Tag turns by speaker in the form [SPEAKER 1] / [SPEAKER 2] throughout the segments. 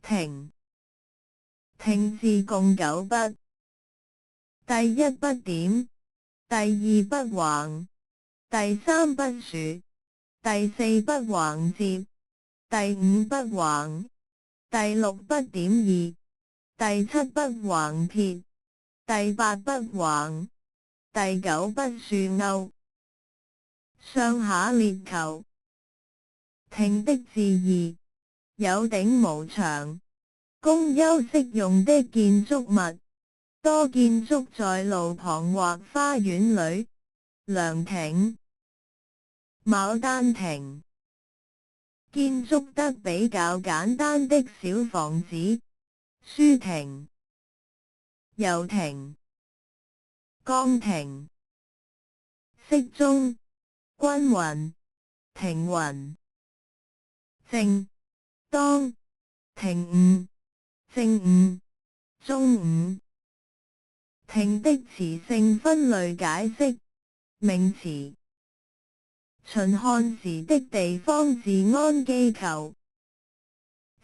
[SPEAKER 1] 亭。亭字共9筆。第一筆點，第二筆橫，第三筆豎，第四筆橫接，第五筆橫，第六筆點二，第七筆橫撇，第八筆橫，第九筆豎勾。上下列球。亭的字義，有頂無牆，供休息用的建築物，多建築在路旁或花園裏。涼亭、牡丹亭。建築得比較簡單的小房子。書亭、遊亭、崗亭。適中、均匀、停匀。正、當、停午、正午、中午。亭的詞性分類解釋。名詞。秦漢時的地方治安機構。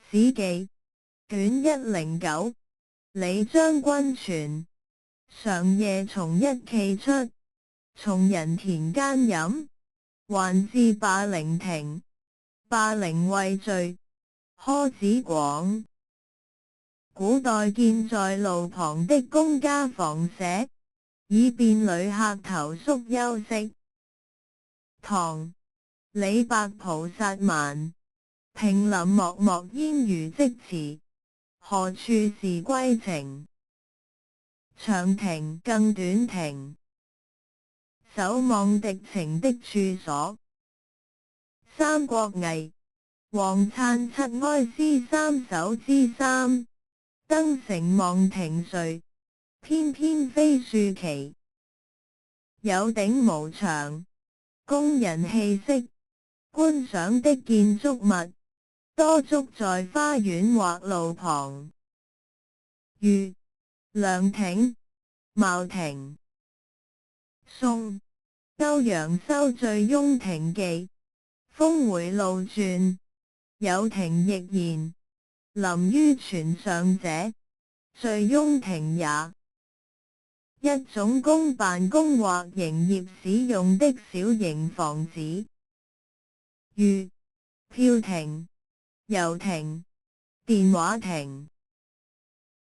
[SPEAKER 1] 史記卷109。李將軍傳，常夜從一耆出，從人田間飲，還至霸陵亭，霸陵畏罪。柯子廣。古代建在路旁的公家房舍，以便旅客投宿休息。唐李白菩薩蠻，平林漠漠煙雨即辭，何處是歸程。長亭更短亭。守望敵情的處所。三國魏王粲七哀詩3首之3。登城望亭睡，翩翩飛樹奇。有頂無牆，供人憩息、觀賞的建築物，多築在花園或路旁。御、涼亭、茅亭。宋歐陽修《醉翁亭記》峰迴路傳，有亭亦言，臨於泉上者，醉翁亭也。一種供辦公或營業使用的小型房子。御、票亭、遊亭、電話亭。